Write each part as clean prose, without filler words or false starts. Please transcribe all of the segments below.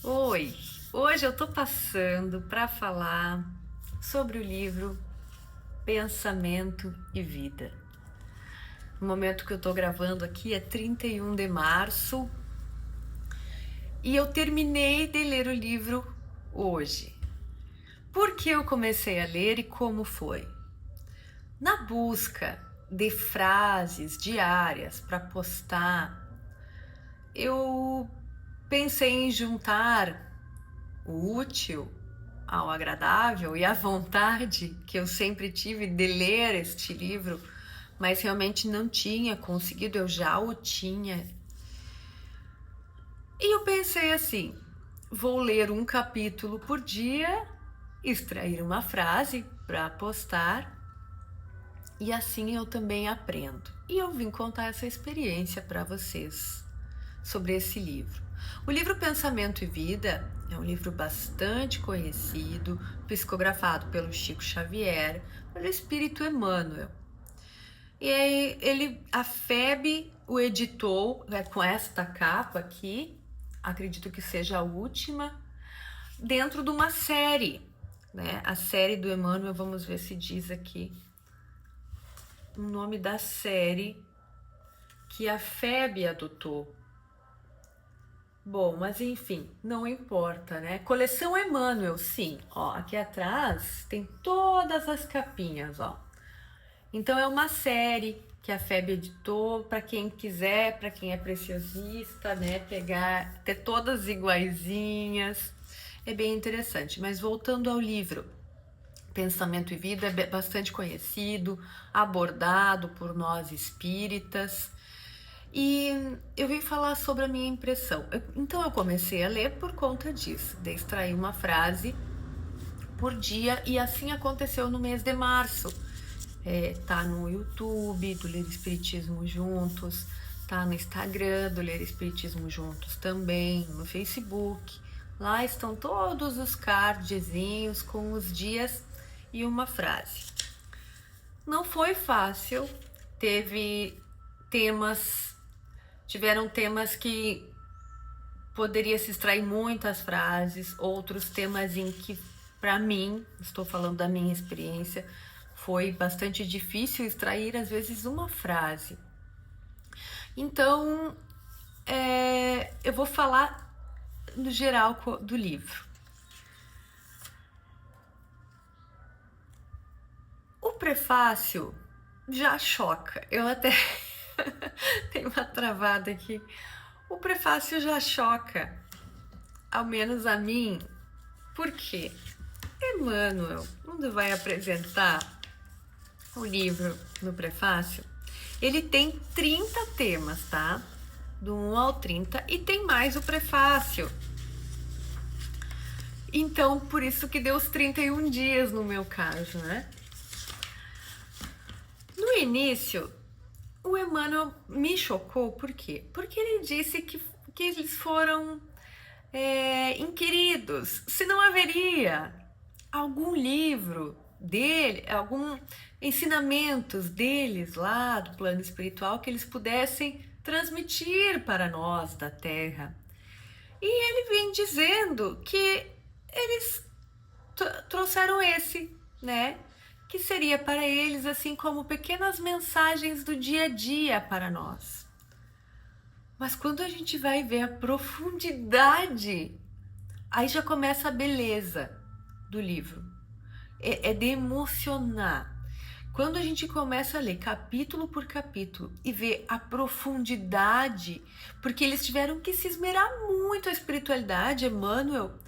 Oi, hoje eu tô passando para falar sobre o livro Pensamento e Vida. O momento que eu tô gravando aqui é 31 de março e eu terminei de ler o livro hoje. Por que eu comecei a ler e como foi? Na busca de frases diárias para postar, eu pensei em juntar o útil ao agradável e a vontade que eu sempre tive de ler este livro, mas realmente não tinha conseguido, eu já o tinha. E eu pensei assim: vou ler um capítulo por dia, extrair uma frase para postar e assim eu também aprendo. E eu vim contar essa experiência para vocês sobre esse livro. O livro Pensamento e Vida é um livro bastante conhecido, psicografado pelo Chico Xavier, pelo Espírito Emmanuel. E aí a FEB o editou com esta capa aqui, acredito que seja a última, dentro de uma série, né? A série do Emmanuel, vamos ver se diz aqui o nome da série que a FEB adotou. Bom, mas enfim, não importa, né? Coleção Emmanuel, sim. Ó, aqui atrás tem todas as capinhas, ó. Então é uma série que a FEB editou para quem quiser, para quem é preciosista, né? Pegar, ter todas iguaizinhas. É bem interessante. Mas voltando ao livro, Pensamento e Vida é bastante conhecido, abordado por nós espíritas. E eu vim falar sobre a minha impressão. Então eu comecei a ler por conta disso, de extrair uma frase por dia, e assim aconteceu no mês de março. Tá no YouTube do Ler Espiritismo Juntos, tá no Instagram do Ler Espiritismo Juntos também, no Facebook. Lá estão todos os cardzinhos com os dias e uma frase. Não foi fácil, tiveram temas que poderia se extrair muitas frases, outros temas em que, para mim, estou falando da minha experiência, foi bastante difícil extrair, às vezes, uma frase. Então, eu vou falar no geral do livro. O prefácio já choca. Eu até tenho uma travada aqui. O prefácio já choca, ao menos a mim. Por quê? Emmanuel, quando vai apresentar o livro no prefácio, ele tem 30 temas, tá? Do 1 ao 30, e tem mais o prefácio. Então, por isso que deu os 31 dias no meu caso, né? No início, o Emmanuel me chocou, por quê? Porque ele disse que eles foram inquiridos, se não haveria algum livro dele, algum ensinamentos deles lá do plano espiritual que eles pudessem transmitir para nós da Terra. E ele vem dizendo que eles trouxeram esse, né? Que seria para eles assim como pequenas mensagens do dia a dia para nós. Mas quando a gente vai ver a profundidade, aí já começa a beleza do livro. É de emocionar. Quando a gente começa a ler capítulo por capítulo e ver a profundidade, porque eles tiveram que se esmerar muito a espiritualidade, Emmanuel,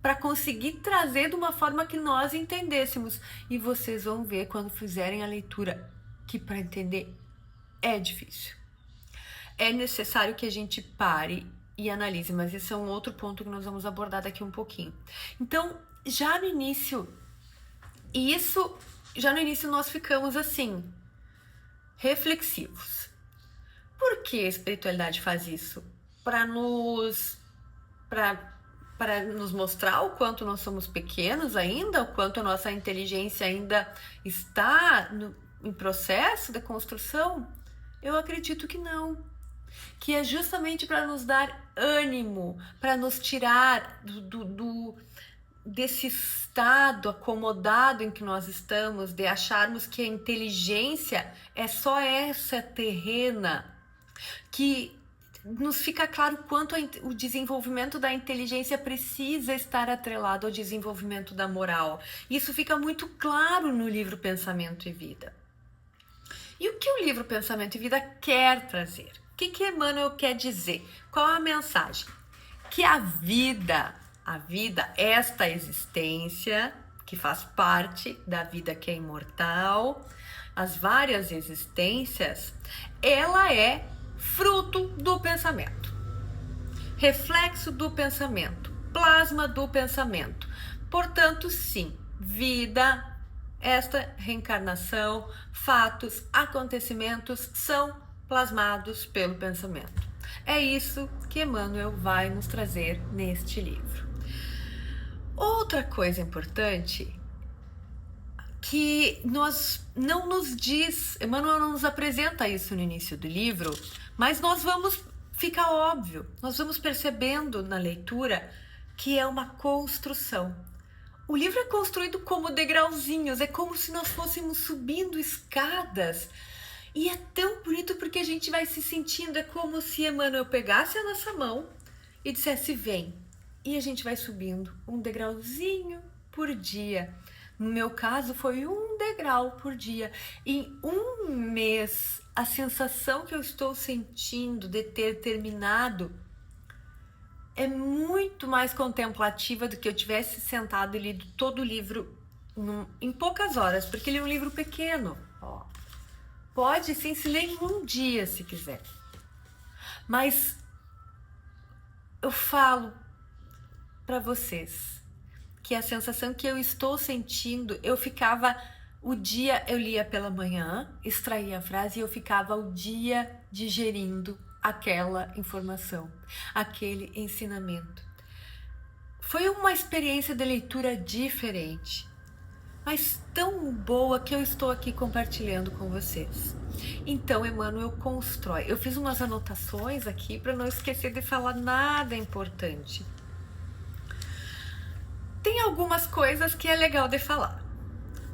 para conseguir trazer de uma forma que nós entendêssemos. E vocês vão ver quando fizerem a leitura que para entender é difícil. É necessário que a gente pare e analise, mas esse é um outro ponto que nós vamos abordar daqui um pouquinho. Então, já no início nós ficamos assim, reflexivos. Por que a espiritualidade faz isso? Para nos mostrar o quanto nós somos pequenos ainda, o quanto a nossa inteligência ainda está em processo de construção? Eu acredito que não. que é justamente para nos dar ânimo, para nos tirar desse estado acomodado em que nós estamos, de acharmos que a inteligência é só essa terrena, que nos fica claro quanto o desenvolvimento da inteligência precisa estar atrelado ao desenvolvimento da moral. Isso fica muito claro no livro Pensamento e Vida. E o que o livro Pensamento e Vida quer trazer? O que Emmanuel quer dizer? Qual a mensagem? Que a vida, esta existência, que faz parte da vida que é imortal, as várias existências, ela é fruto do pensamento, reflexo do pensamento, plasma do pensamento. Portanto, sim, vida, esta reencarnação, fatos, acontecimentos são plasmados pelo pensamento. É isso que Emmanuel vai nos trazer neste livro. Outra coisa importante que não nos diz, Emmanuel não nos apresenta isso no início do livro, mas nós vamos ficar óbvio, nós vamos percebendo na leitura que é uma construção. O livro é construído como degrauzinhos, é como se nós fôssemos subindo escadas. E é tão bonito porque a gente vai se sentindo, é como se Emmanuel pegasse a nossa mão e dissesse, vem. E a gente vai subindo um degrauzinho por dia. No meu caso, foi um degrau por dia. Em um mês, a sensação que eu estou sentindo de ter terminado é muito mais contemplativa do que eu tivesse sentado e lido todo o livro em poucas horas, porque ele é um livro pequeno. Ó. Pode sim se ler em um dia, se quiser. Mas eu falo para vocês que a sensação que eu estou sentindo, eu lia pela manhã, extraía a frase e eu ficava o dia digerindo aquela informação, aquele ensinamento. Foi uma experiência de leitura diferente, mas tão boa que eu estou aqui compartilhando com vocês. Então, Emmanuel constrói. Eu fiz umas anotações aqui para não esquecer de falar nada importante. Tem algumas coisas que é legal de falar,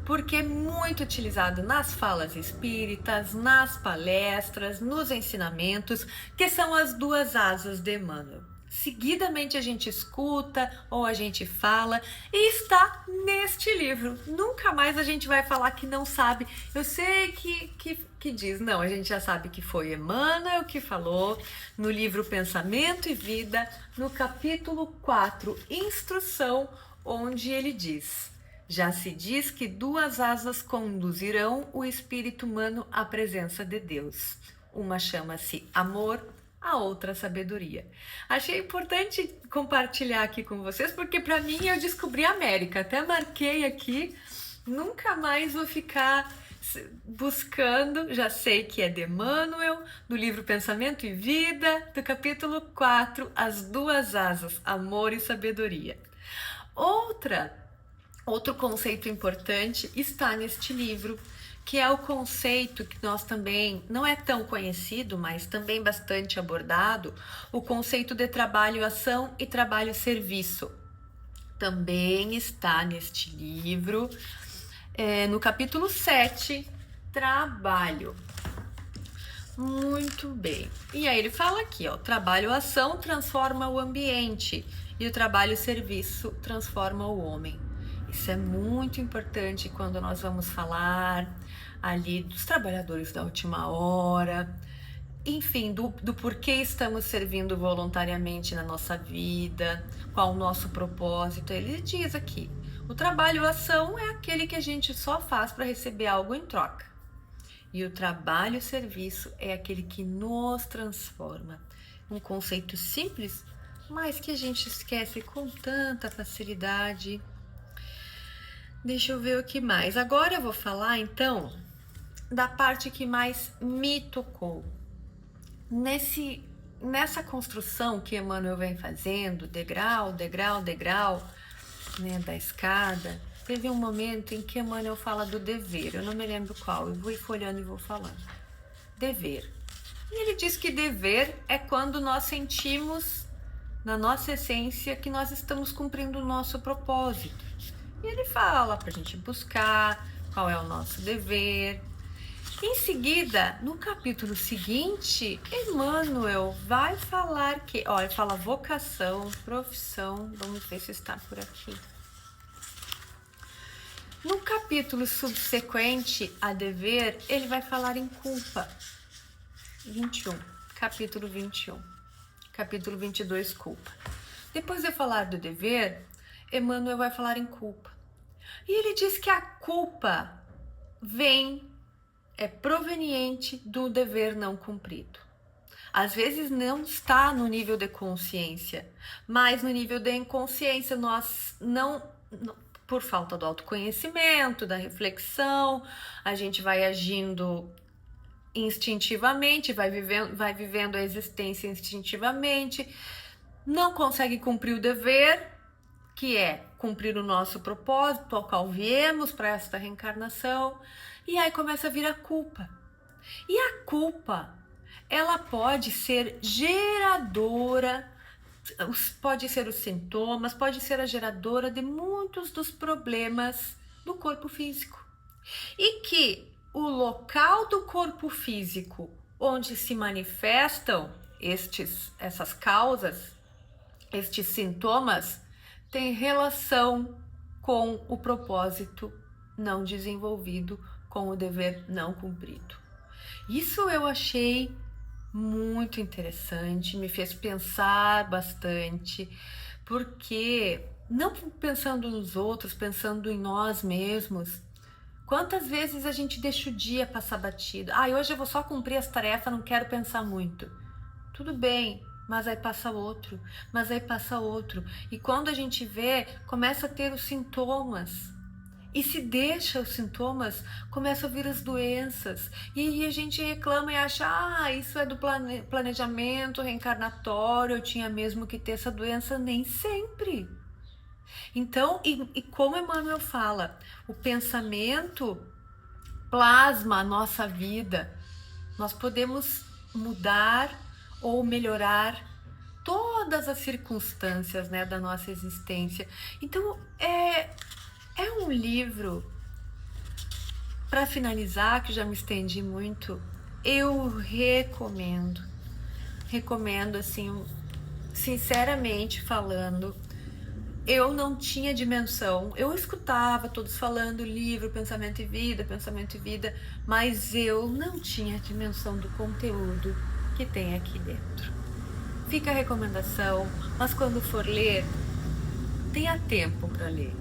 porque é muito utilizado nas falas espíritas, nas palestras, nos ensinamentos, que são as duas asas de Emmanuel. Seguidamente a gente escuta ou a gente fala e está neste livro. Nunca mais a gente vai falar que não sabe. Eu sei que diz, não, a gente já sabe que foi Emmanuel que falou no livro Pensamento e Vida, no capítulo 4, Instrução, onde ele diz: já se diz que duas asas conduzirão o espírito humano à presença de Deus. Uma chama-se amor, a outra sabedoria. Achei importante compartilhar aqui com vocês, porque para mim eu descobri a América. Até marquei aqui, nunca mais vou ficar buscando, já sei que é de Emmanuel, do livro Pensamento e Vida, do capítulo 4, as duas asas, amor e sabedoria. Outro conceito importante está neste livro, que é o conceito que nós também, não é tão conhecido, mas também bastante abordado, o conceito de trabalho-ação e trabalho-serviço. Também está neste livro, no capítulo 7, trabalho. Muito bem. E aí ele fala aqui, ó, trabalho-ação transforma o ambiente e o trabalho-serviço transforma o homem. Isso é muito importante quando nós vamos falar ali dos trabalhadores da última hora, enfim, do porquê estamos servindo voluntariamente na nossa vida, qual o nosso propósito. Ele diz aqui, o trabalho-ação é aquele que a gente só faz para receber algo em troca. E o trabalho-serviço é aquele que nos transforma. Um conceito simples, mas que a gente esquece com tanta facilidade. Deixa eu ver o que mais. Agora eu vou falar, então, da parte que mais me tocou. Nessa construção que Emmanuel vem fazendo, degrau, né, da escada, teve um momento em que Emmanuel fala do dever. Eu não me lembro qual, eu vou folhando e vou falando. Dever. E ele diz que dever é quando nós sentimos na nossa essência que nós estamos cumprindo o nosso propósito. E ele fala para a gente buscar qual é o nosso dever. Em seguida, no capítulo seguinte, Emmanuel vai falar que, ele fala vocação, profissão, vamos ver se está por aqui. No capítulo subsequente a dever, ele vai falar em culpa. 21, capítulo 21. Capítulo 22, culpa. Depois de eu falar do dever, Emmanuel vai falar em culpa. E ele diz que a culpa é proveniente do dever não cumprido. Às vezes não está no nível de consciência, mas no nível de inconsciência nós não por falta do autoconhecimento, da reflexão, a gente vai agindo instintivamente, vai vivendo a existência instintivamente, não consegue cumprir o dever, que é cumprir o nosso propósito, ao qual viemos para esta reencarnação, e aí começa a vir a culpa. E a culpa, ela pode ser geradora, pode ser os sintomas, pode ser a geradora de muitos dos problemas do corpo físico. E que o local do corpo físico onde se manifestam essas causas, estes sintomas, tem relação com o propósito não desenvolvido, com o dever não cumprido. Isso eu achei muito interessante, me fez pensar bastante, porque não pensando nos outros, pensando em nós mesmos, quantas vezes a gente deixa o dia passar batido? Hoje eu vou só cumprir as tarefas, não quero pensar muito. Tudo bem, mas aí passa outro, mas aí passa outro. E quando a gente vê, começa a ter os sintomas. E se deixa os sintomas, começa a vir as doenças. E a gente reclama e acha, isso é do planejamento reencarnatório, eu tinha mesmo que ter essa doença. Nem sempre. Então, e como Emmanuel fala, o pensamento plasma a nossa vida. Nós podemos mudar ou melhorar todas as circunstâncias, né, da nossa existência. Então, é um livro, para finalizar, que já me estendi muito, eu recomendo assim, sinceramente falando, eu não tinha dimensão, eu escutava todos falando livro, pensamento e vida, mas eu não tinha dimensão do conteúdo que tem aqui dentro. Fica a recomendação, mas quando for ler, tenha tempo para ler,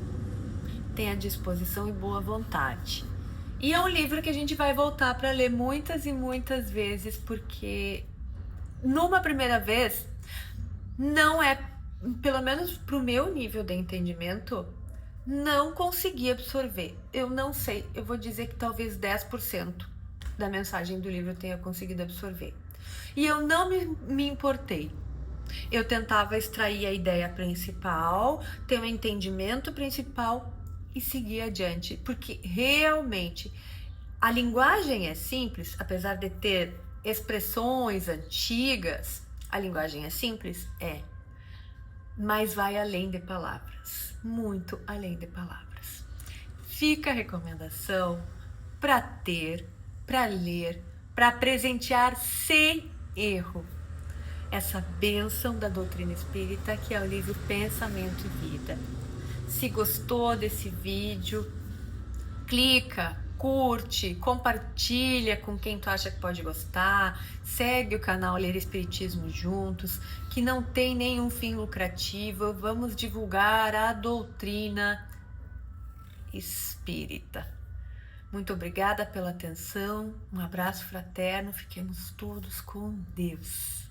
tenha disposição e boa vontade. E é um livro que a gente vai voltar para ler muitas e muitas vezes, porque numa primeira vez não é, pelo menos pro meu nível de entendimento, não consegui absorver. Eu não sei, eu vou dizer que talvez 10% da mensagem do livro eu tenha conseguido absorver. E eu não me importei. Eu tentava extrair a ideia principal, ter um entendimento principal e seguir adiante, porque realmente a linguagem é simples, apesar de ter expressões antigas, a linguagem é simples, mas vai além de palavras, muito além de palavras. Fica a recomendação para ter, para ler, para presentear sem erro essa bênção da doutrina espírita, que é o livro Pensamento e Vida. Se gostou desse vídeo, clica, curte, compartilha com quem tu acha que pode gostar, segue o canal Ler Espiritismo Juntos, que não tem nenhum fim lucrativo, vamos divulgar a doutrina espírita. Muito obrigada pela atenção, um abraço fraterno, fiquemos todos com Deus.